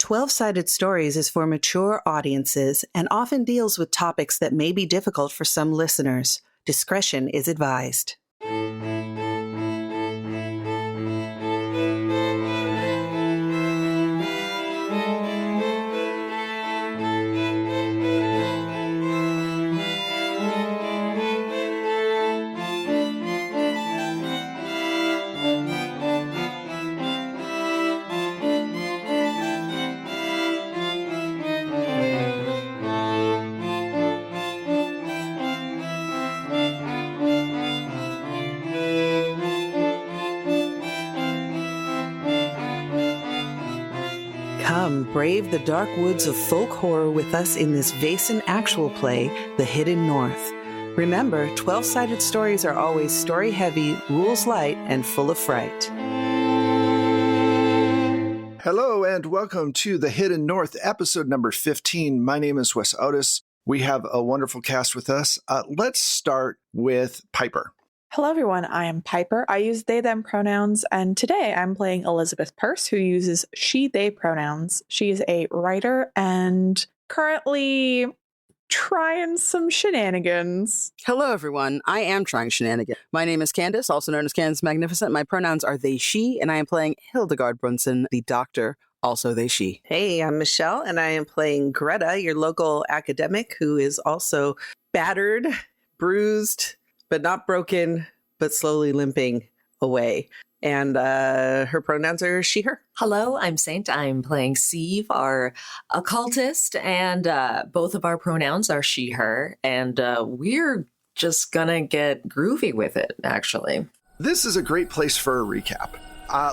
12-Sided Stories is for mature audiences and often deals with topics that may be difficult for some listeners. Discretion is advised. Come, brave the dark woods of folk horror with us in this Vason actual play, The Hidden North. Remember, 12-Sided Stories are always story-heavy, rules-light, and full of fright. Hello, and welcome to The Hidden North, episode number 15. My name is Wes Otis. We have a wonderful cast with us. Let's start with Piper. Hello, everyone. I am Piper. I use they, them pronouns, and today I'm playing Elizabeth Peirce, who uses she, they pronouns. She is a writer and currently trying some shenanigans. Hello, everyone. I am trying shenanigans. My name is Candace, also known as Candace Magnificent. My pronouns are they, she, and I am playing Hildegard Brunson, the doctor, also they, she. Hey, I'm Michelle, and I am playing Greta, your local academic, who is also battered, bruised, but not broken, but slowly limping away. And her pronouns are she, her. Hello, I'm Saint. I'm playing Sieve, our occultist, and both of our pronouns are she, her. And we're just gonna get groovy with it, actually. This is a great place for a recap.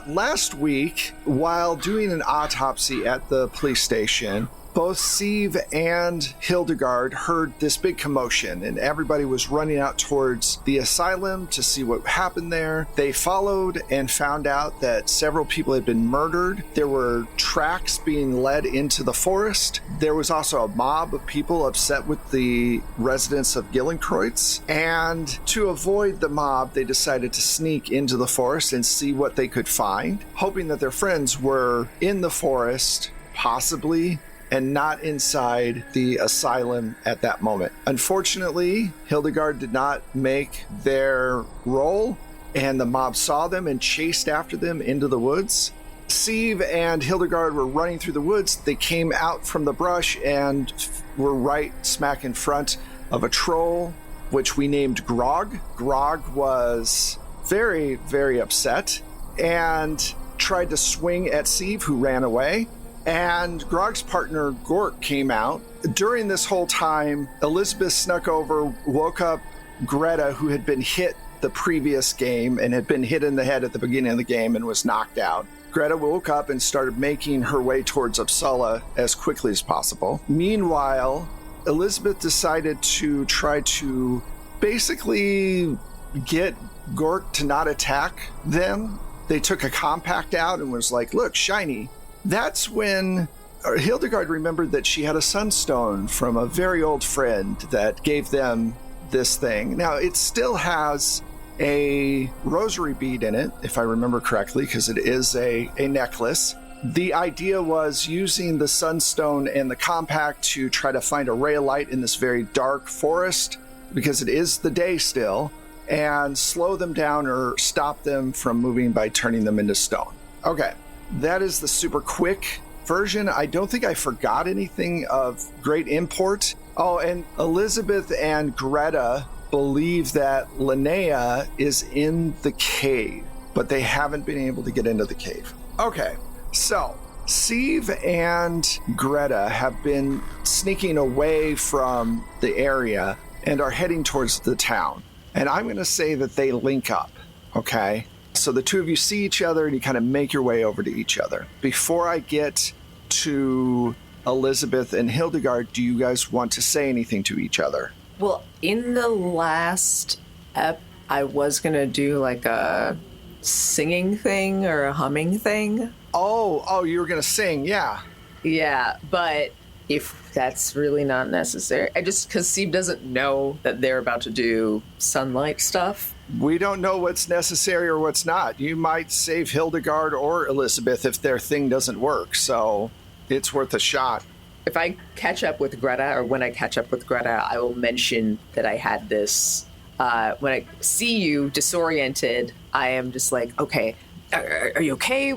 Last week, while doing an autopsy at the police station, both Sieve and Hildegard heard this big commotion, and everybody was running out towards the asylum to see what happened there. They followed and found out that several people had been murdered. There were tracks being led into the forest. There was also a mob of people upset with the residents of Gillenkreuz. And to avoid the mob, they decided to sneak into the forest and see what they could find, hoping that their friends were in the forest, possibly, and not inside the asylum at that moment. Unfortunately, Hildegard did not make their role, and the mob saw them and chased after them into the woods. Sieve and Hildegard were running through the woods. They came out from the brush and were right smack in front of a troll, which we named Grog. Grog was very, very upset and tried to swing at Sieve, who ran away. And Grog's partner, Gork, came out. During this whole time, Elizabeth snuck over, woke up Greta, who had been hit the previous game and had been hit in the head at the beginning of the game and was knocked out. Greta woke up and started making her way towards Uppsala as quickly as possible. Meanwhile, Elizabeth decided to try to basically get Gork to not attack them. They took a compact out and was like, look, shiny. That's when Hildegard remembered that she had a sunstone from a very old friend that gave them this thing. Now, it still has a rosary bead in it, if I remember correctly, because it is a necklace. The idea was using the sunstone and the compact to try to find a ray of light in this very dark forest, because it is the day still, and slow them down or stop them from moving by turning them into stone. Okay. That is the super quick version. I don't think I forgot anything of great import. Oh, and Elizabeth and Greta believe that Linnea is in the cave, but they haven't been able to get into the cave. Okay, so Sieve and Greta have been sneaking away from the area and are heading towards the town. And I'm going to say that they link up, okay? So the two of you see each other and you kind of make your way over to each other. Before I get to Elizabeth and Hildegard, do you guys want to say anything to each other? Well, in the last ep, I was going to do like a singing thing or a humming thing. Oh, you were going to sing, yeah. Yeah, but if that's really not necessary, because Steve doesn't know that they're about to do sunlight stuff. We don't know what's necessary or what's not. You might save Hildegard or Elizabeth if their thing doesn't work, so It's worth a shot. If I catch up with Greta, or when I catch up with Greta, I will mention that I had this. When I see you disoriented, I am just like, okay, are you okay?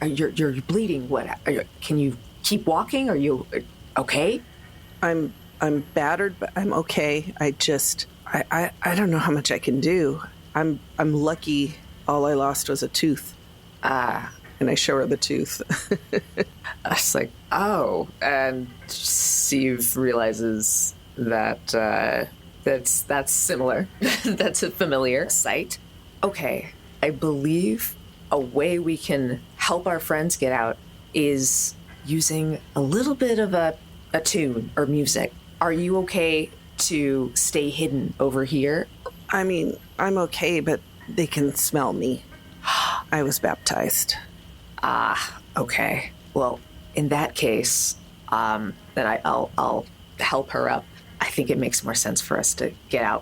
You're bleeding. Can you keep walking? Are you okay? I'm battered, but I'm okay. I don't know how much I can do. I'm lucky all I lost was a tooth. And I show her the tooth. I was like, oh. And Steve realizes that that's similar. That's a familiar sight. Okay, I believe a way we can help our friends get out is using a little bit of a tune or music. Are you okay to stay hidden over here? I mean, I'm okay, but they can smell me. I was baptized. Okay. Well, in that case, then I'll help her up. I think it makes more sense for us to get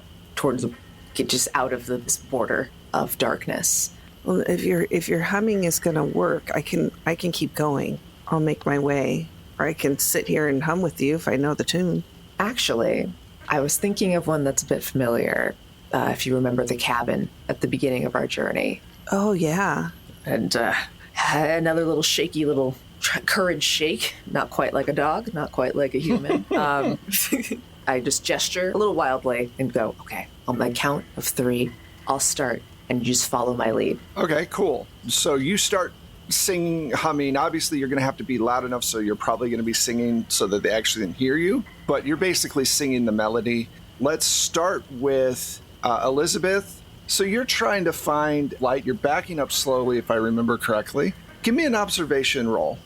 just out of this border of darkness. Well, if your humming is gonna work, I can keep going. I'll make my way, or I can sit here and hum with you if I know the tune. Actually, I was thinking of one that's a bit familiar. If you remember the cabin at the beginning of our journey. Oh yeah. And another little shaky little courage shake. Not quite like a dog, not quite like a human. I just gesture a little wildly and go, okay, on my count of 3, I'll start, and you just follow my lead. Okay, cool. So you start singing, humming. Obviously, you're going to have to be loud enough, so you're probably going to be singing so that they actually can hear you. But you're basically singing the melody. Let's start with Elizabeth. So you're trying to find light. You're backing up slowly, if I remember correctly. Give me an observation roll.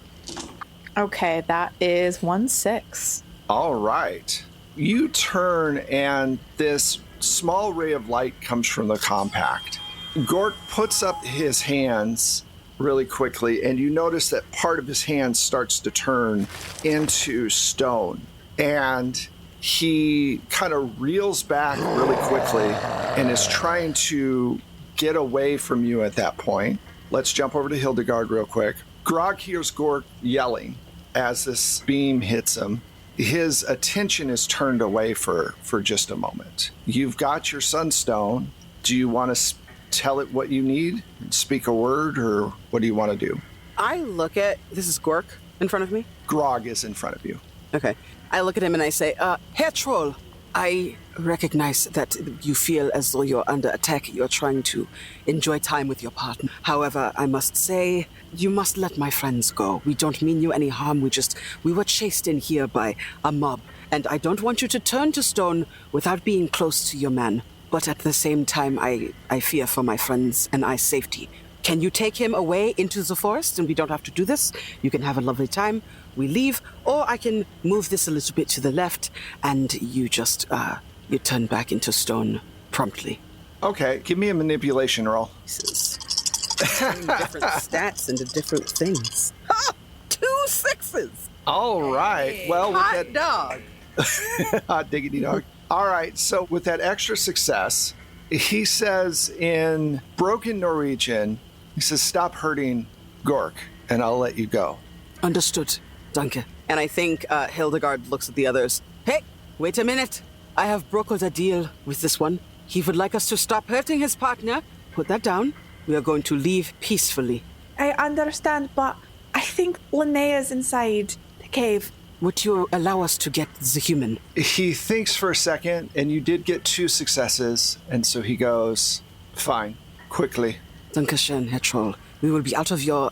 Okay, that is 1-6. All right. You turn, and this small ray of light comes from the compact. Gork puts up his hands really quickly, and you notice that part of his hand starts to turn into stone. And he kind of reels back really quickly and is trying to get away from you at that point. Let's jump over to Hildegard real quick. Grog hears Gork yelling as this beam hits him. His attention is turned away for just a moment. You've got your sunstone. Do you want to tell it what you need? Speak a word, or what do you want to do? I look at... This is Gork in front of me? Grog is in front of you. Okay. I look at him and I say, Herr Troll, I recognize that you feel as though you're under attack. You're trying to enjoy time with your partner. However, I must say, you must let my friends go. We don't mean you any harm. We were chased in here by a mob. And I don't want you to turn to stone without being close to your man. But at the same time, I fear for my friends and I's safety. Can you take him away into the forest and we don't have to do this? You can have a lovely time. We leave, or I can move this a little bit to the left and you just, you turn back into stone promptly. Okay, give me a manipulation roll. Different stats into different things. Ha! 2 6s! All right. Well, with Hot dog. Hot diggity dog. All right, so with that extra success, he says in broken Norwegian, he says, stop hurting Gork, and I'll let you go. Understood. Danke. And I think Hildegard looks at the others. Hey, wait a minute. I have brokered a deal with this one. He would like us to stop hurting his partner. Put that down. We are going to leave peacefully. I understand, but I think Linnea's inside the cave. Would you allow us to get the human? He thinks for a second, and you did get 2 successes, and so he goes, fine, quickly. Dankeschön, Herr Troll. We will be out of your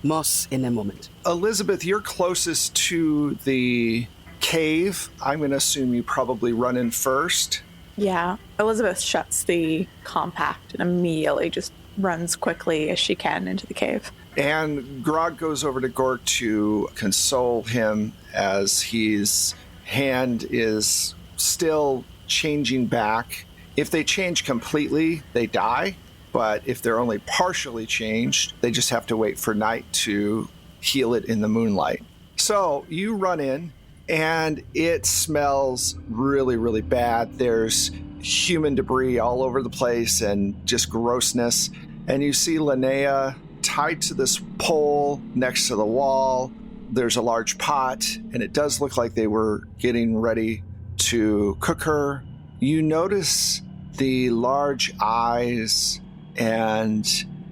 moss in a moment. Elizabeth, you're closest to the cave. I'm going to assume you probably run in first. Yeah. Elizabeth shuts the compact and immediately just runs quickly as she can into the cave. And Grog goes over to Gork to console him as his hand is still changing back. If they change completely, they die. But if they're only partially changed, they just have to wait for night to heal it in the moonlight. So you run in, and it smells really, really bad. There's human debris all over the place and just grossness. And you see Linnea tied to this pole next to the wall, There's a large pot, and it does look like they were getting ready to cook her. You notice the large eyes and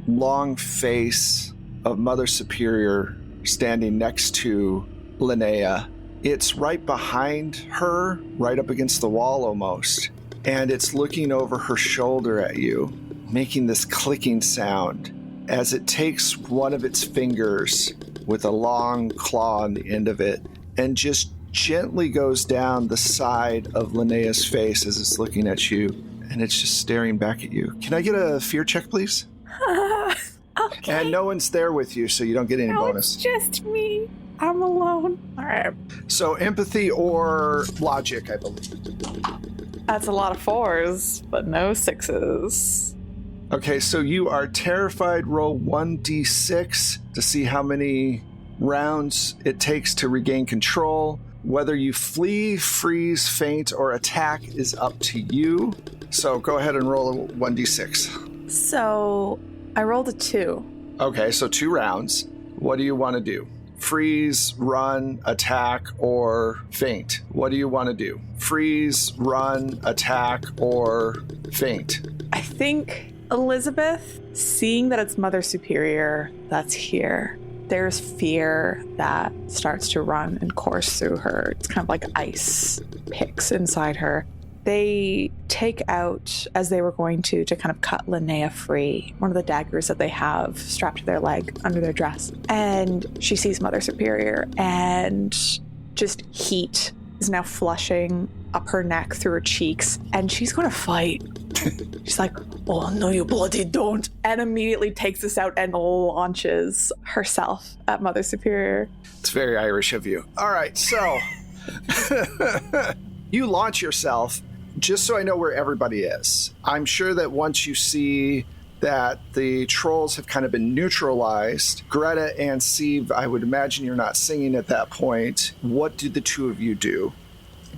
long face of Mother Superior standing next to Linnea. It's right behind her, right up against the wall almost, and it's looking over her shoulder at you, making this clicking sound as it takes one of its fingers with a long claw on the end of it and just gently goes down the side of Linnea's face as it's looking at you, and it's just staring back at you. Can I get a fear check, please? Okay. And no one's there with you, so you don't get any bonus. It's just me. I'm alone. All right. So empathy or logic, I believe. That's a lot of 4s, but no 6s. Okay, so you are terrified. Roll 1d6 to see how many rounds it takes to regain control. Whether you flee, freeze, faint, or attack is up to you. So go ahead and roll a 1d6. So I rolled a 2. Okay, so 2 rounds. What do you want to do? Freeze, run, attack, or faint? What do you want to do? Freeze, run, attack, or faint? I think Elizabeth, seeing that it's Mother Superior that's here, there's fear that starts to run and course through her. It's kind of like ice picks inside her. They take out, as they were going to kind of cut Linnea free, one of the daggers that they have strapped to their leg under their dress. And she sees Mother Superior, and just heat is now flushing up her neck through her cheeks, and she's going to fight. She's like, "Oh, no, you bloody don't," and immediately takes this out and launches herself at Mother Superior. It's very Irish of you. All right, so you launch yourself. Just so I know where everybody is, I'm sure that once you see that the trolls have kind of been neutralized, Greta and Sieve, I would imagine you're not singing at that point. What do the two of you do?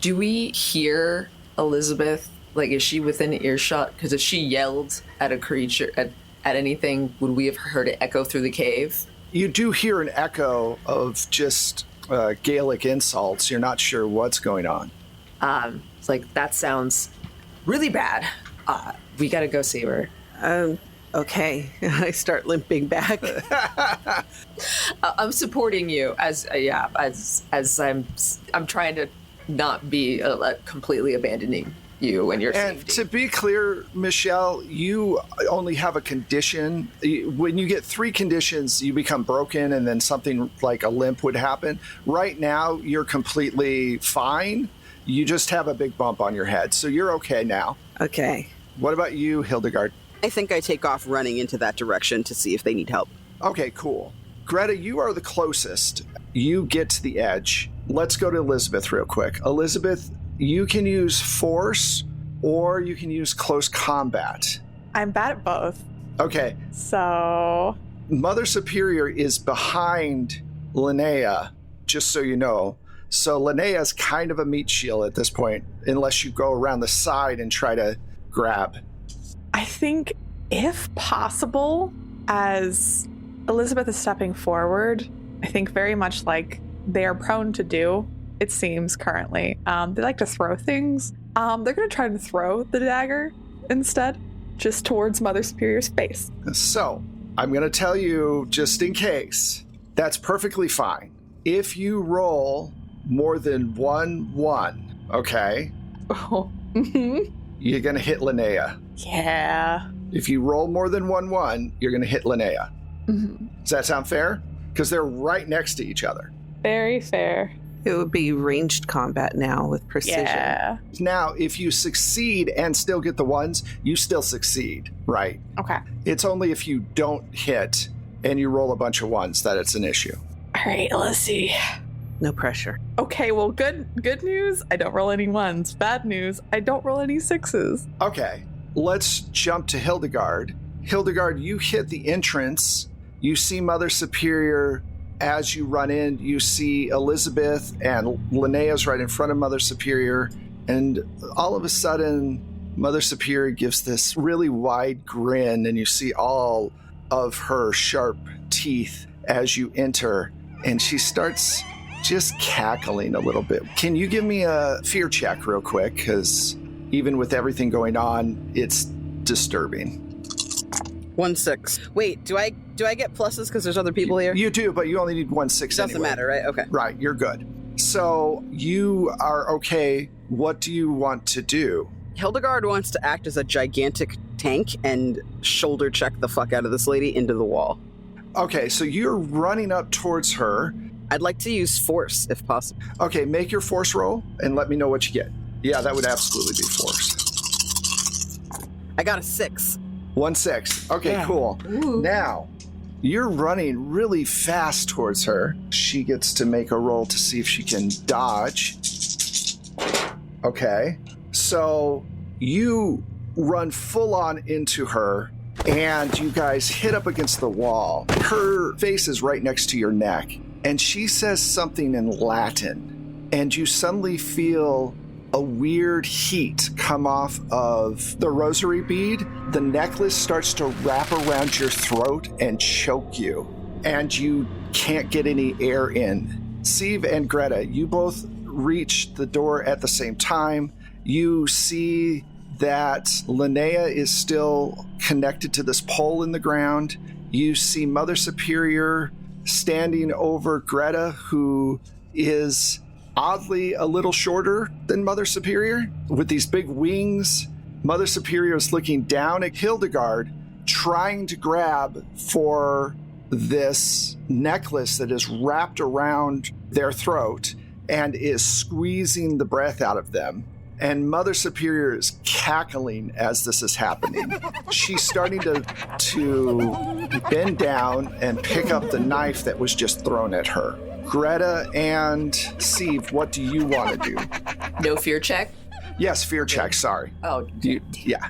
Do we hear Elizabeth? Like, is she within earshot? Because if she yelled at a creature, at anything, would we have heard it echo through the cave? You do hear an echo of just Gaelic insults. You're not sure what's going on. It's like, that sounds really bad. We gotta go save her. Okay. I start limping back. I'm supporting you as I'm trying to not be completely abandoning you and your and safety. To be clear, Michelle, you only have a condition. When you get 3 conditions, you become broken, and then something like a limp would happen. Right now, you're completely fine. You just have a big bump on your head, so you're okay now. Okay. What about you, Hildegard? I think I take off running into that direction to see if they need help. Okay, cool. Greta, you are the closest. You get to the edge. Let's go to Elizabeth real quick. Elizabeth, you can use force or you can use close combat. I'm bad at both. Okay. So Mother Superior is behind Linnea, just so you know. So Linnea's kind of a meat shield at this point, unless you go around the side and try to grab. I think, if possible, as Elizabeth is stepping forward, I think very much like they are prone to do, it seems currently. They like to throw things. They're going to try to throw the dagger instead, just towards Mother Superior's face. So, I'm going to tell you, just in case, that's perfectly fine. If you roll more than 1-1, okay, Oh. you're going to hit Linnea. Yeah. If you roll more than 1-1, you're going to hit Linnea. Mm-hmm. Does that sound fair? Because they're right next to each other. Very fair. It would be ranged combat now with precision. Yeah. Now, if you succeed and still get the ones, you still succeed, right? Okay. It's only if you don't hit and you roll a bunch of ones that it's an issue. All right, let's see. No pressure. Okay, well, good news, I don't roll any 1s. Bad news, I don't roll any 6s. Okay, let's jump to Hildegard. Hildegard, you hit the entrance. You see Mother Superior. As you run in, you see Elizabeth and Linnea's right in front of Mother Superior. And all of a sudden, Mother Superior gives this really wide grin, and you see all of her sharp teeth as you enter. and she starts just cackling a little bit. Can you give me a fear check real quick? Because even with everything going on, it's disturbing. 1-6. Wait, do I get pluses because there's other people here? You do, but you only need 1-6 Doesn't anyway. matter, right? Okay. Right, you're good. So you are okay. What do you want to do? Hildegard wants to act as a gigantic tank and shoulder check the fuck out of this lady into the wall. Okay, so you're running up towards her. I'd like to use force if possible. Okay, make your force roll and let me know what you get. Yeah, that would absolutely be force. I got a 6. 1-6. Okay, Yeah. cool. Ooh. Now, you're running really fast towards her. She gets to make a roll to see if she can dodge. Okay. So you run full on into her and you guys hit up against the wall. Her face is right next to your neck and she says something in Latin and you suddenly feel a weird heat come off of the rosary bead. The necklace starts to wrap around your throat and choke you, and you can't get any air in. Sieve and Greta, you both reach the door at the same time. You see that Linnea is still connected to this pole in the ground. You see Mother Superior standing over Greta, who is oddly a little shorter than Mother Superior. With these big wings, Mother Superior is looking down at Hildegard, trying to grab for this necklace that is wrapped around their throat and is squeezing the breath out of them. And Mother Superior is cackling as this is happening. She's starting to bend down and pick up the knife that was just thrown at her. Greta and Sieve, what do you want to do? No fear check? Yes, fear check, sorry. Oh, Yeah.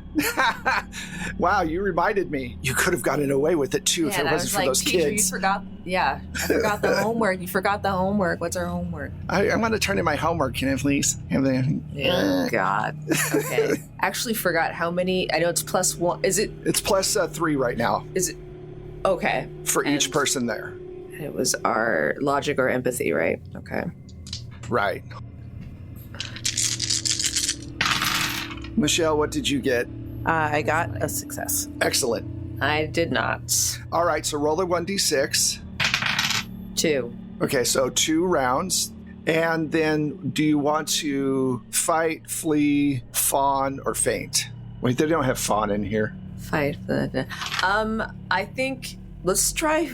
Wow, you reminded me. You could have gotten away with it too if it wasn't for those Peter, kids. you forgot. Yeah, I forgot the homework. You forgot the homework. What's our homework? I want to turn in my homework, can I please? Oh, God. Okay. Actually forgot how many. I know it's +1. Is it? It's +3 right now Is it? Okay. for each And- person there. It was our logic or empathy, right? Okay. Right. Michelle, what did you get? I got a success. Excellent. I did not. All right, so roll a 1d6. 2. Okay, so 2 rounds. And then do you want to fight, flee, fawn, or faint? Wait, they don't have fawn in here. Fight. I think let's try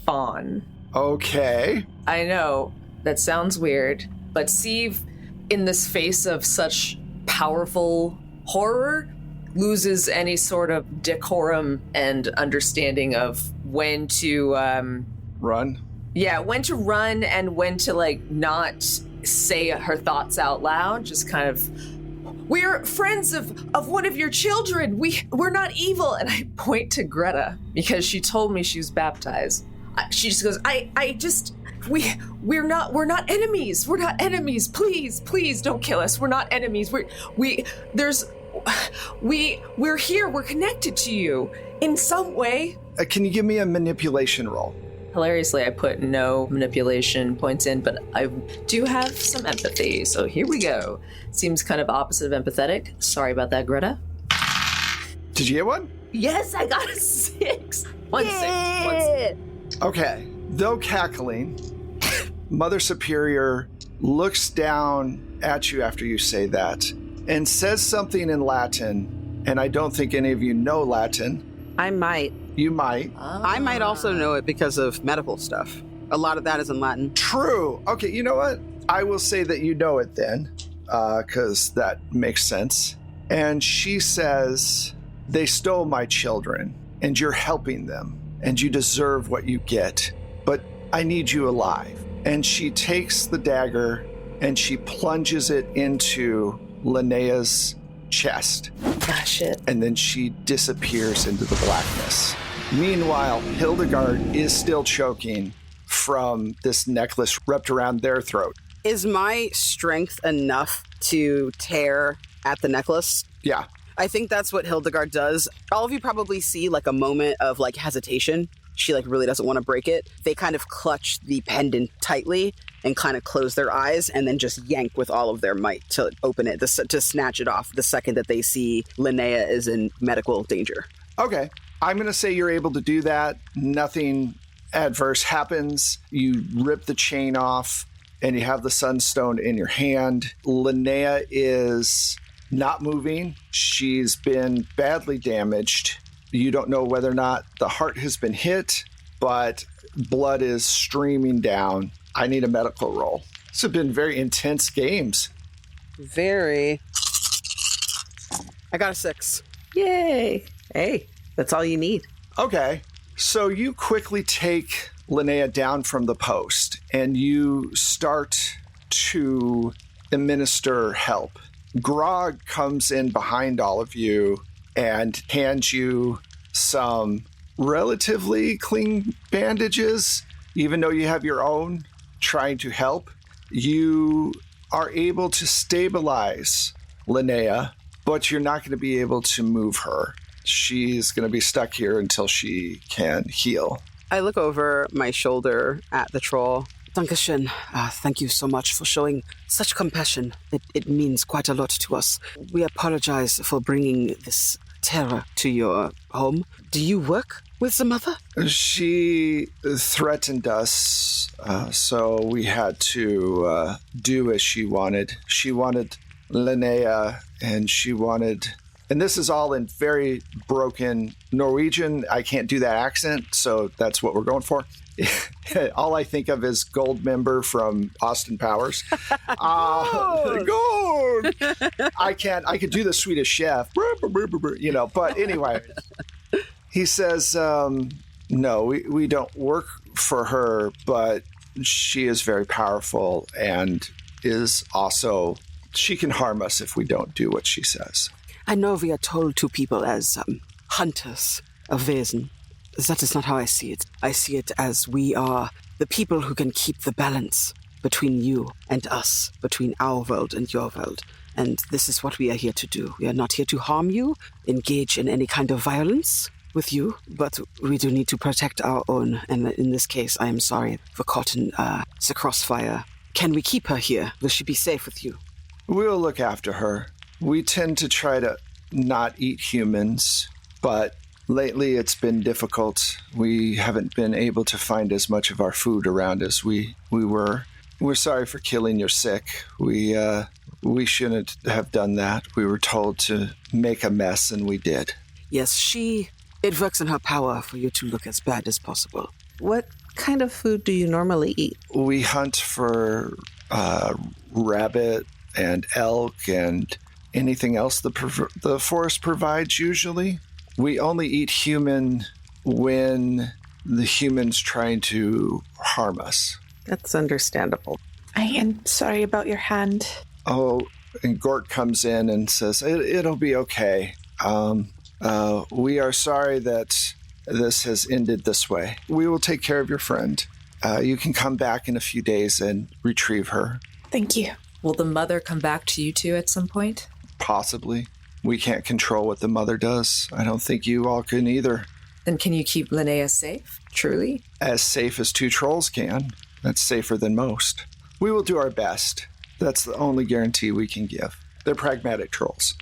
fawn. Okay. I know that sounds weird, but Sieve, in this face of such powerful horror, loses any sort of decorum and understanding of when to Run. when to run and when to not say her thoughts out loud. Just kind of, we're friends of one of your children. We're not evil. And I point to Greta because she told me she was baptized. She just goes, we're not enemies. We're not enemies. Please don't kill us. We're not enemies. We're here. We're connected to you in some way. Can you give me a manipulation roll? Hilariously, I put no manipulation points in, but I do have some empathy. So here we go. Seems kind of opposite of empathetic. Sorry about that, Greta. Did you get one? Yes, I got a 6. 1 6. Okay. Though cackling, Mother Superior looks down at you after you say that and says something in Latin, and I don't think any of you know Latin. I might. You might. I might also know it because of medical stuff. A lot of that is in Latin. True. Okay, you know what? I will say that you know it then, because that makes sense. And she says, they stole my children, and you're helping them, and you deserve what you get, but I need you alive. And she takes the dagger, and she plunges it into Linnea's chest. Ah, shit. And then she disappears into the blackness. Meanwhile, Hildegard is still choking from this necklace wrapped around their throat. Is my strength enough to tear at the necklace? Yeah. I think that's what Hildegard does. All of you probably see a moment of hesitation. she like really doesn't want to break it. They kind of clutch the pendant tightly and kind of close their eyes and then just yank with all of their might to open it, to snatch it off the second that they see Linnea is in medical danger. Okay. I'm going to say you're able to do that. Nothing adverse happens. You rip the chain off and you have the sunstone in your hand. Linnea is not moving. She's been badly damaged. You don't know whether or not the heart has been hit, but blood is streaming down. I need a medical roll. This have been very intense games. Very. I got a 6. Yay. Hey, that's all you need. Okay. So you quickly take Linnea down from the post and you start to administer help. Grog comes in behind all of you and hands you some relatively clean bandages, even though you have your own, trying to help. You are able to stabilize Linnea, but you're not going to be able to move her. She's going to be stuck here until she can heal. I look over my shoulder at the troll. Dankeschön. Thank you so much for showing such compassion. It means quite a lot to us. We apologize for bringing this terror to your home. Do you work with the mother? She threatened us, so we had to do as she wanted. She wanted Linnea, and she wanted... And this is all in very broken Norwegian. I can't do that accent, so that's what we're going for. All I think of is Goldmember from Austin Powers. Gold! I could do the Swedish Chef, you know, but anyway. He says, no, we don't work for her, but she is very powerful and is also, she can harm us if we don't do what she says. I know we are told to people as hunters of Wesen. That is not how I see it. I see it as we are the people who can keep the balance between you and us, between our world and your world. And this is what we are here to do. We are not here to harm you, engage in any kind of violence with you, but we do need to protect our own. And in this case, I am sorry for caught in the crossfire. Can we keep her here? Will she be safe with you? We'll look after her. We tend to try to not eat humans, but lately it's been difficult. We haven't been able to find as much of our food around as we were. We're sorry for killing your sick. We shouldn't have done that. We were told to make a mess, and we did. Yes, it works in her power for you to look as bad as possible. What kind of food do you normally eat? We hunt for rabbit and elk and anything else the forest provides usually. We only eat human when the human's trying to harm us. That's understandable. I am sorry about your hand. Oh, and Gort comes in and says, it'll be okay. We are sorry that this has ended this way. We will take care of your friend. You can come back in a few days and retrieve her. Thank you. Will the mother come back to you two at some point? Possibly. We can't control what the mother does. I don't think you all can either. Then can you keep Linnea safe? Truly? As safe as 2 trolls can. That's safer than most. We will do our best. That's the only guarantee we can give. They're pragmatic trolls.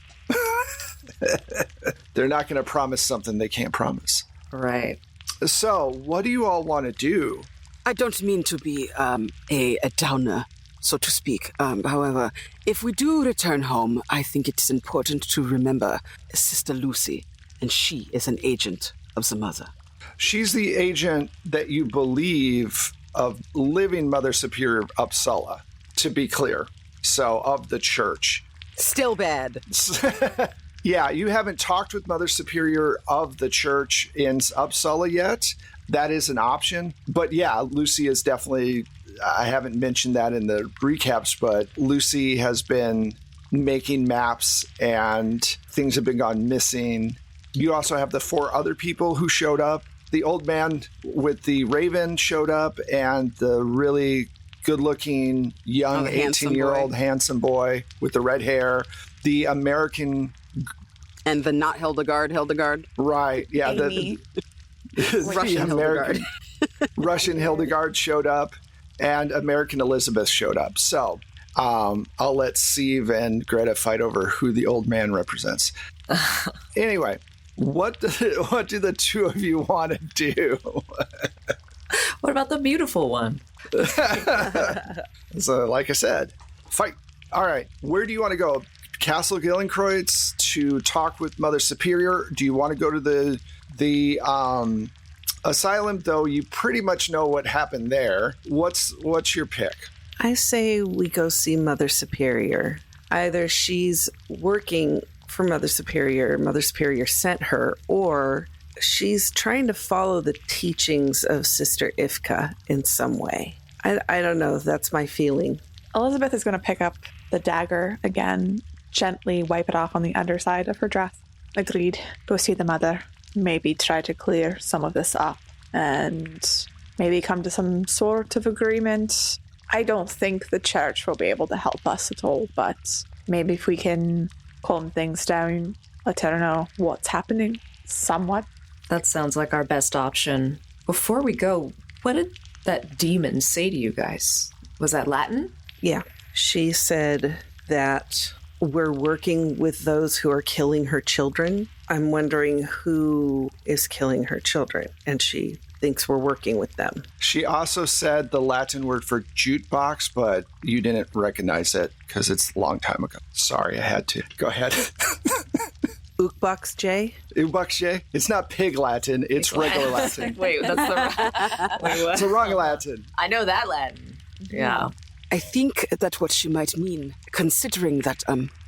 They're not going to promise something they can't promise. Right. So, what do you all want to do? I don't mean to be a downer, so to speak. However, if we do return home, I think it's important to remember Sister Lucy, and she is an agent of the mother. She's the agent that you believe of living Mother Superior of Uppsala, to be clear. So, of the church. Still bad. Yeah, you haven't talked with Mother Superior of the church in Uppsala yet. That is an option. But yeah, Lucy is definitely, I haven't mentioned that in the recaps, but Lucy has been making maps and things have been gone missing. You also have the 4 other people who showed up. The old man with the raven showed up, and the really good-looking young 18-year-old handsome boy with the red hair. The American... And the not Hildegard. Right, yeah. Russian Hildegard. Russian Hildegard showed up, and American Elizabeth showed up. So I'll let Steve and Greta fight over who the old man represents. Anyway, what do the two of you want to do? What about the beautiful one? So, like I said, fight. All right, where do you want to go? Castle Gillenkreuz to talk with Mother Superior? Do you want to go to the asylum? Though you pretty much know what happened there. What's your pick? I say we go see Mother Superior. Either she's working for Mother Superior sent her, or she's trying to follow the teachings of Sister Ifka in some way. I don't know. That's my feeling. Elizabeth is going to pick up the dagger again, gently wipe it off on the underside of her dress. Agreed. Go see the mother. Maybe try to clear some of this up and maybe come to some sort of agreement. I don't think the church will be able to help us at all, but maybe if we can calm things down, let her know what's happening somewhat. That sounds like our best option. Before we go, what did that demon say to you guys? Was that Latin? Yeah. She said that we're working with those who are killing her children. I'm wondering who is killing her children, and she thinks we're working with them. She also said the Latin word for jukebox, but you didn't recognize it because it's a long time ago. Sorry, I had to. Go ahead. Ukbox J? Ukbox J? It's not pig Latin, it's regular Latin. Wait, that's the Wait, what? It's the wrong Latin. I know that Latin. Yeah. I think that what she might mean, considering that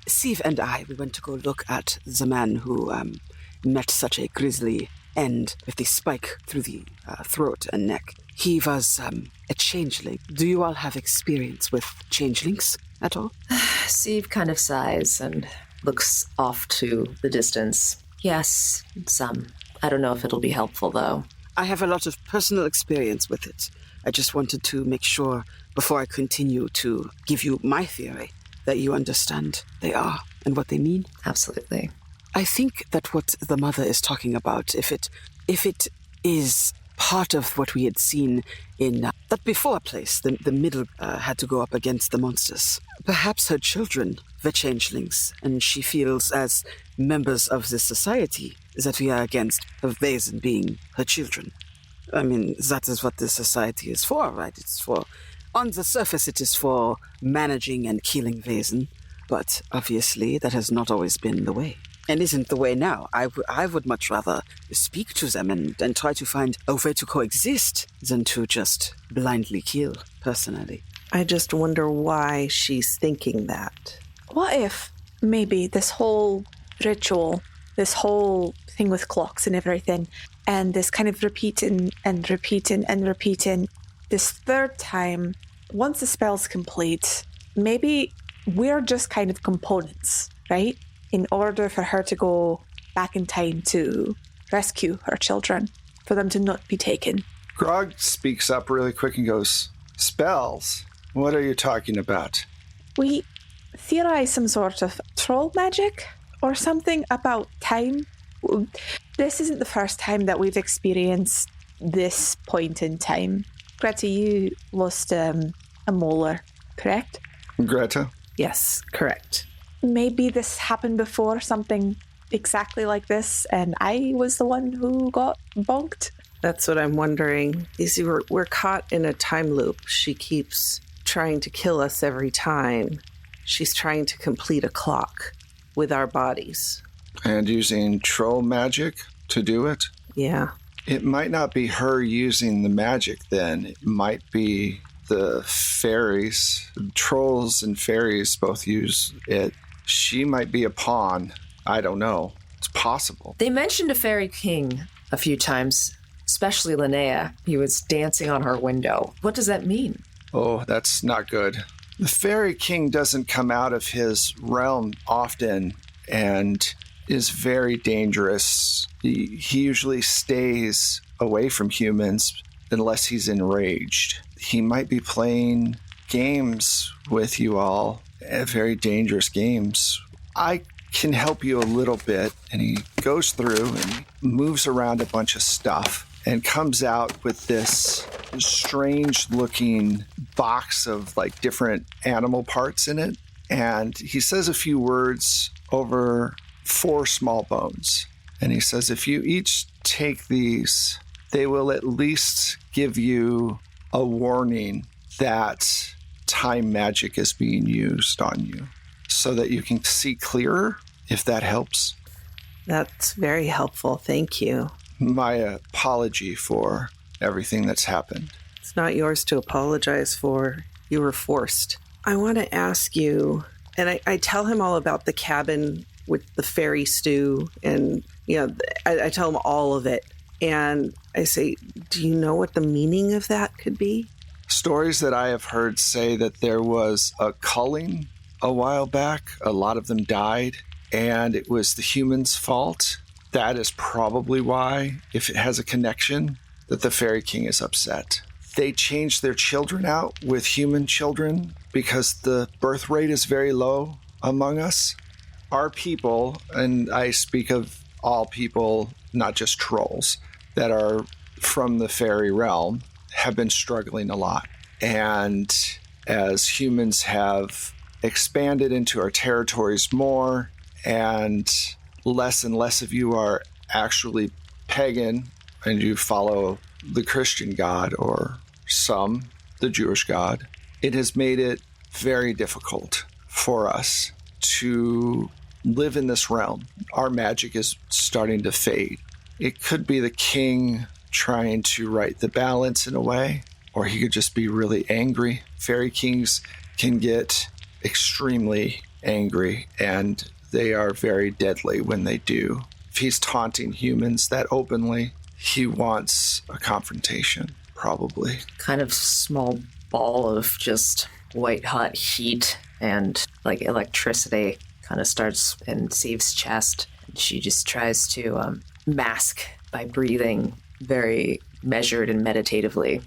Steve and I, we went to go look at the man who met such a grisly end with the spike through the throat and neck. He was a changeling. Do you all have experience with changelings at all? Steve kind of sighs and looks off to the distance. Yes, some. I don't know if it'll be helpful, though. I have a lot of personal experience with it. I just wanted to make sure, before I continue to give you my theory, that you understand they are and what they mean. Absolutely. I think that what the mother is talking about, if it is part of what we had seen in that before place, the middle had to go up against the monsters. Perhaps her children, the changelings, and she feels as members of this society that we are against her Vaesen being her children. I mean, that is what this society is for, right? It's for, on the surface, it is for managing and killing Vaesen, but obviously that has not always been the way. And isn't the way now. I would much rather speak to them and try to find a way to coexist than to just blindly kill, personally. I just wonder why she's thinking that. What if maybe this whole ritual, this whole thing with clocks and everything, and this kind of repeating and repeating and repeating, this third time, once the spell's complete, maybe we're just kind of components, right? In order for her to go back in time to rescue her children, for them to not be taken. Grog speaks up really quick and goes, "Spells? What are you talking about?" We theorize some sort of troll magic or something about time. This isn't the first time that we've experienced this point in time. Greta, you lost a molar, correct? Greta? Yes, correct. Maybe this happened before, something exactly like this, and I was the one who got bonked. That's what I'm wondering. You see, we're caught in a time loop. She keeps trying to kill us every time. She's trying to complete a clock with our bodies. And using troll magic to do it? Yeah. It might not be her using the magic then. It might be the fairies. Trolls and fairies both use it. She might be a pawn. I don't know. It's possible. They mentioned a fairy king a few times, especially Linnea. He was dancing on her window. What does that mean? Oh, that's not good. The fairy king doesn't come out of his realm often and is very dangerous. He usually stays away from humans unless he's enraged. He might be playing games with you all, very dangerous games. I can help you a little bit. And he goes through and moves around a bunch of stuff. and comes out with this strange looking box of like different animal parts in it. And he says a few words over 4 small bones. And he says, if you each take these, they will at least give you a warning that time magic is being used on you so that you can see clearer, if that helps. That's very helpful. Thank you. My apology for everything that's happened. It's not yours to apologize for. You were forced. I want to ask you, and I tell him all about the cabin with the fairy stew, and I tell him all of it. And I say, do you know what the meaning of that could be? Stories that I have heard say that there was a culling a while back. A lot of them died, and it was the humans' fault. That is probably why, if it has a connection, that the Fairy King is upset. They changed their children out with human children because the birth rate is very low among us. Our people, and I speak of all people, not just trolls, that are from the fairy realm, have been struggling a lot. And as humans have expanded into our territories more, and less of you are actually pagan and you follow the Christian God or some, the Jewish God, it has made it very difficult for us to live in this realm. Our magic is starting to fade. It could be the king trying to right the balance in a way, or he could just be really angry. Fairy kings can get extremely angry, and they are very deadly when they do. If he's taunting humans that openly, he wants a confrontation, probably. Kind of small ball of just white hot heat and like electricity kind of starts in Seve's chest. She just tries to mask by breathing very measured and meditatively.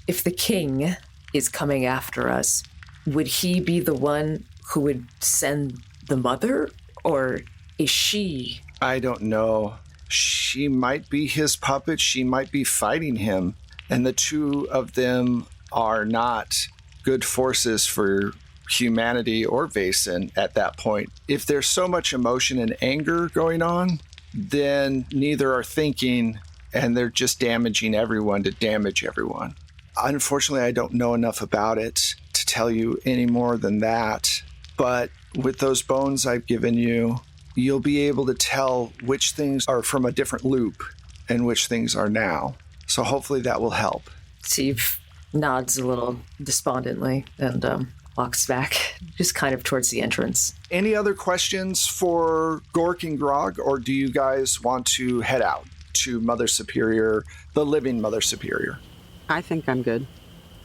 If the king is coming after us, would he be the one who would send the mother, or is she? I don't know. She might be his puppet. She might be fighting him. And the two of them are not good forces for humanity or Vaesen at that point. If there's so much emotion and anger going on, then neither are thinking, and they're just damaging everyone to damage everyone. Unfortunately, I don't know enough about it to tell you any more than that. But with those bones I've given you, you'll be able to tell which things are from a different loop and which things are now. So hopefully that will help. Steve nods a little despondently and walks back, just kind of towards the entrance. Any other questions for Gork and Grog, or do you guys want to head out to Mother Superior, the living Mother Superior? I think I'm good.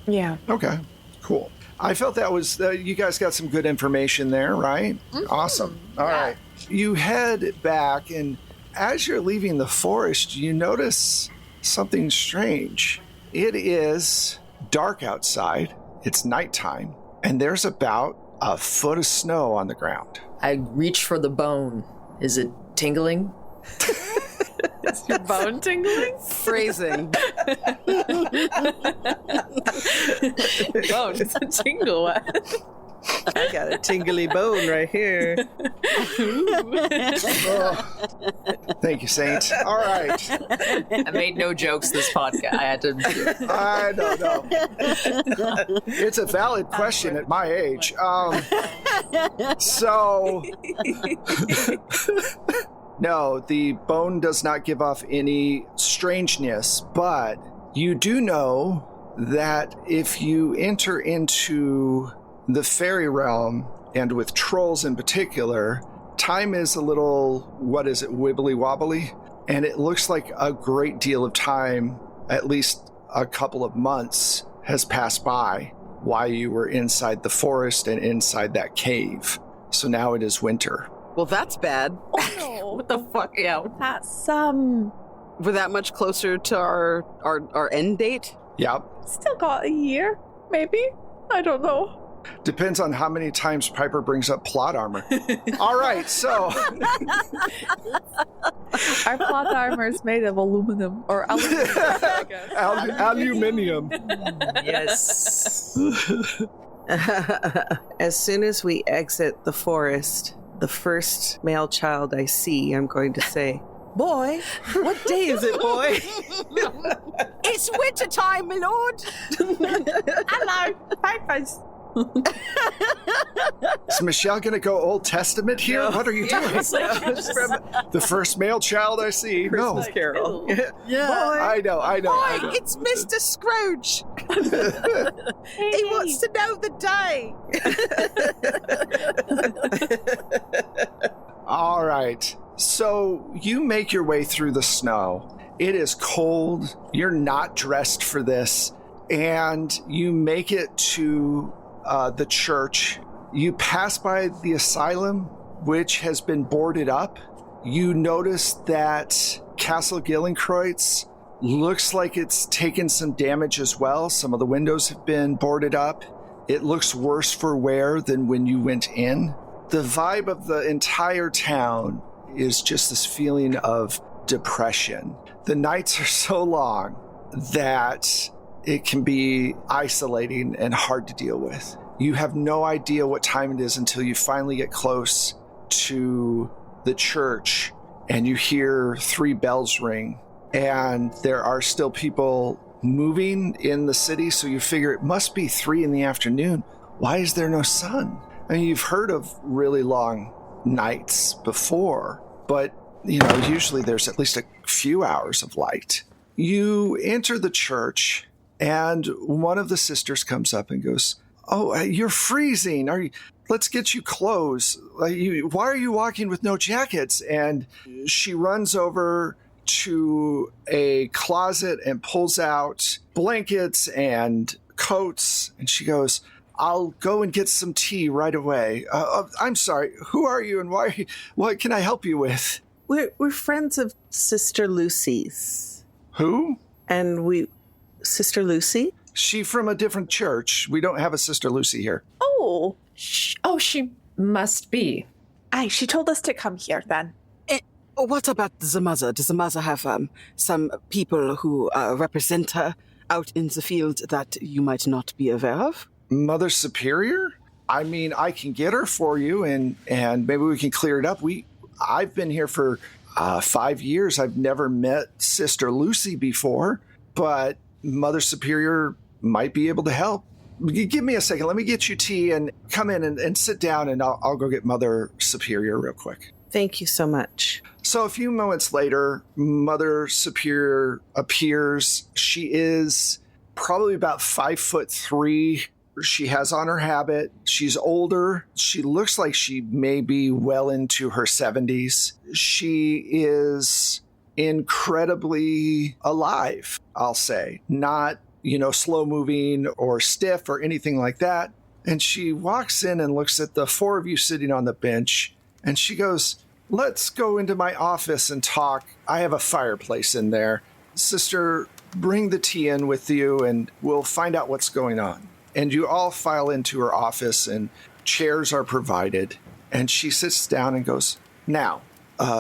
Yeah. Okay, cool. I felt that was, you guys got some good information there, right? Mm-hmm. Awesome. All right. You head back, and as you're leaving the forest, you notice something strange. It is dark outside. It's nighttime, and there's about a foot of snow on the ground. I reach for the bone. Is it tingling? Is your bone tingling? Phrasing. Bone, it's a tingle one. I got a tingly bone right here. Oh, thank you, Saint. All right. I made no jokes this podcast. I had to. I don't know. It's a valid question at my age. No, the bone does not give off any strangeness, but you do know that if you enter into the fairy realm, and with trolls in particular, time is a little, wibbly wobbly, and it looks like a great deal of time, at least a couple of months, has passed by while you were inside the forest and inside that cave. So now it is winter. Well, that's bad. Oh no. What the fuck? Yeah. That's We're that much closer to our end date? Yep. still got a year, maybe. I don't know. Depends on how many times Piper brings up plot armor. All right, so Our plot armor is made of aluminum or aluminum, I guess. Aluminium. Yes. As soon as we exit the forest, the first male child I see, I'm going to say, "Boy, what day is it, boy?" It's winter time, my lord. Hello, Pipers. Is Michelle going to go Old Testament here? No. What are you doing? It's like from The first male child I see. Christmas No. Carol. Yeah. I know. Boy, it's Mr. Scrooge. He wants to know the day. All right. So you make your way through the snow. It is cold. You're not dressed for this. And you make it to the church. You pass by the asylum, which has been boarded up. You notice that Castle Gillenkreutz looks like it's taken some damage as well. Some of the windows have been boarded up. It looks worse for wear than when you went in. The vibe of the entire town is just this feeling of depression. The nights are so long that it can be isolating and hard to deal with. You have no idea what time it is until you finally get close to the church and you hear 3 bells ring, and there are still people moving in the city, so you figure it must be 3 in the afternoon. Why is there no sun? I mean, you've heard of really long nights before, but usually there's at least a few hours of light. You enter the church, and one of the sisters comes up and goes, "Oh, you're freezing. Let's get you clothes. Why are you walking with no jackets?" And she runs over to a closet and pulls out blankets and coats. And she goes, "I'll go and get some tea right away. I'm sorry. Who are you and why? What can I help you with?" We're friends of Sister Lucy's. Who? And Sister Lucy? She from a different church. We don't have a Sister Lucy here. Oh, She must be. aye, she told us to come here then. What about the mother? Does the mother have some people who represent her out in the field that you might not be aware of? Mother Superior? I mean, I can get her for you, and maybe we can clear it up. I've been here for 5 years. I've never met Sister Lucy before, but Mother Superior might be able to help. Give me a second. Let me get you tea and come in and sit down, and I'll go get Mother Superior real quick. Thank you so much. So a few moments later, Mother Superior appears. She is probably about 5'3". She has on her habit. She's older. She looks like she may be well into her 70s. She is incredibly alive, I'll say. Not, slow moving or stiff or anything like that. And she walks in and looks at the 4 of you sitting on the bench, and she goes, "Let's go into my office and talk. I have a fireplace in there. Sister, bring the tea in with you and we'll find out what's going on." And you all file into her office, and chairs are provided. And she sits down and goes, "Now,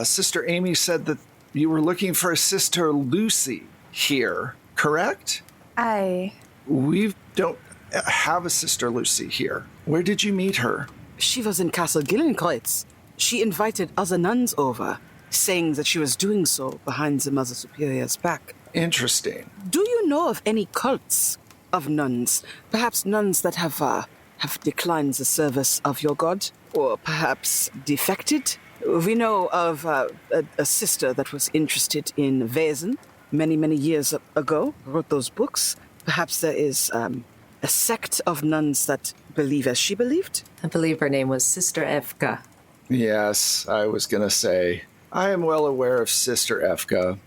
Sister Amy said that you were looking for a Sister Lucy here, correct?" Aye. We don't have a Sister Lucy here. Where did you meet her? She was in Castle Gillenkreutz. She invited other nuns over, saying that she was doing so behind the Mother Superior's back. Interesting. Do you know of any cults of nuns? Perhaps nuns that have declined the service of your god? Or perhaps defected? We know of a sister that was interested in Wesen many, many years ago, wrote those books. Perhaps there is a sect of nuns that believe as she believed? I believe her name was Sister Evka. Yes, I was going to say, I am well aware of Sister Evka.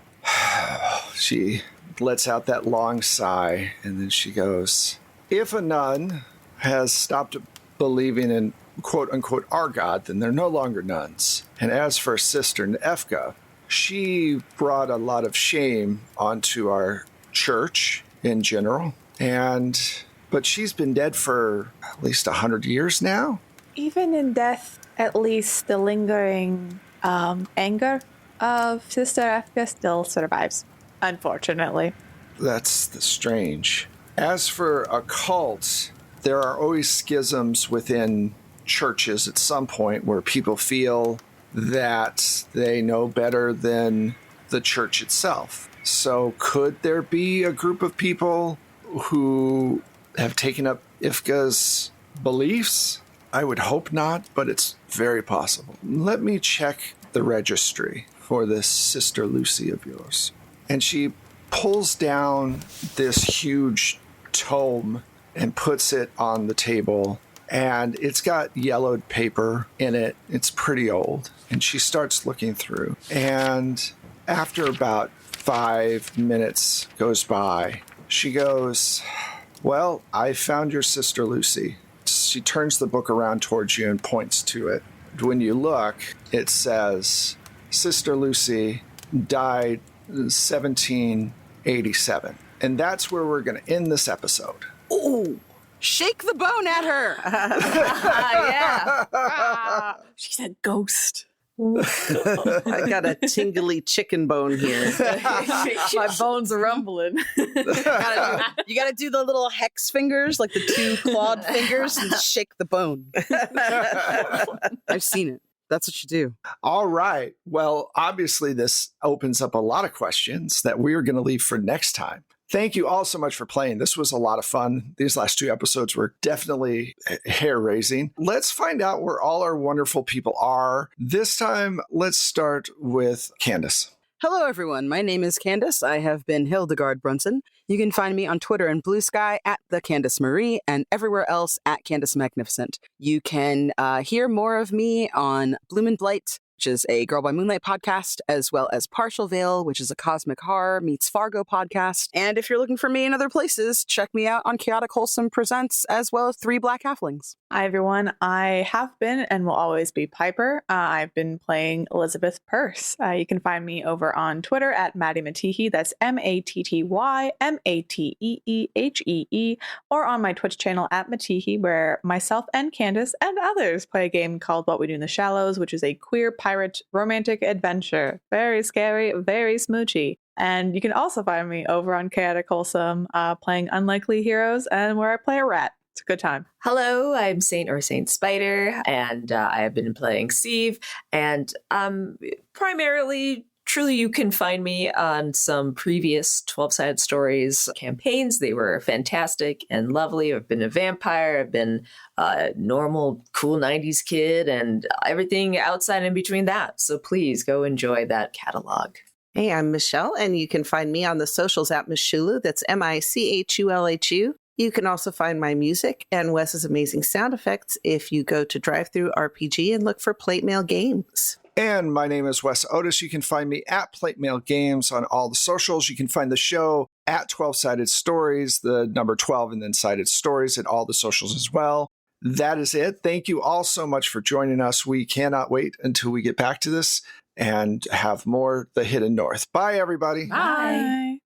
She lets out that long sigh, and then she goes, "If a nun has stopped believing in quote-unquote our God, then they're no longer nuns. And as for Sister Evka, she brought a lot of shame onto our church in general, and But she's been dead for at least 100 years now? Even in death, at least the lingering anger of Sister Efka still survives, unfortunately. That's strange. As for a cult, there are always schisms within churches at some point where people feel that they know better than the church itself. So could there be a group of people who have taken up Ifka's beliefs? I would hope not, but it's very possible. Let me check the registry for this Sister Lucy of yours. And she pulls down this huge tome and puts it on the table. And it's got yellowed paper in it. It's pretty old. And she starts looking through. And after about 5 minutes goes by, she goes, "Well, I found your Sister Lucy." She turns the book around towards you and points to it. When you look, it says, Sister Lucy died in 1787. And that's where we're going to end this episode. Ooh, shake the bone at her. Yeah. She's a ghost. I got a tingly chicken bone here. My bones are rumbling. You gotta do the little hex fingers, like the 2 clawed fingers, and shake the bone. I've seen it. That's what you do. All right. Well, obviously, this opens up a lot of questions that we're going to leave for next time. Thank you all so much for playing. This was a lot of fun. These last 2 episodes were definitely hair-raising. Let's find out where all our wonderful people are. This time, let's start with Candace. Hello, everyone. My name is Candace. I have been Hildegard Brunson. You can find me on Twitter and Blue Sky at the Candace Marie and everywhere else at Candace Magnificent. You can hear more of me on Bloom and Blight, which is a Girl by Moonlight podcast, as well as Partial Veil, which is a cosmic horror meets Fargo podcast. And if you're looking for me in other places, check me out on Chaotic Wholesome Presents, as well as 3 Black Halflings. Hi, everyone. I have been and will always be Piper. I've been playing Elizabeth Purse. You can find me over on Twitter at Maddie Mattihi. That's MattyMatteehee, or on my Twitch channel at Mattihi, where myself and Candace and others play a game called What We Do in the Shallows, which is a queer pirate romantic adventure. Very scary, very smoochy. And you can also find me over on Chaotic Wholesome, playing Unlikely Heroes, and where I play a rat. It's a good time. Hello, I'm Saint Spider, and I have been playing Steve. And primarily, truly, you can find me on some previous 12-Sided Stories campaigns. They were fantastic and lovely. I've been a vampire. I've been a normal, cool 90s kid, and everything outside and between that. So please go enjoy that catalog. Hey, I'm Michelle, and you can find me on the socials at Michulu. That's Michulhu. You can also find my music and Wes's amazing sound effects if you go to Drive-Thru RPG and look for Plate Mail Games. And my name is Wes Otis. You can find me at Plate Mail Games on all the socials. You can find the show at 12-Sided Stories, the number 12 and then Sided Stories at all the socials as well. That is it. Thank you all so much for joining us. We cannot wait until we get back to this and have more The Hidden North. Bye, everybody. Bye.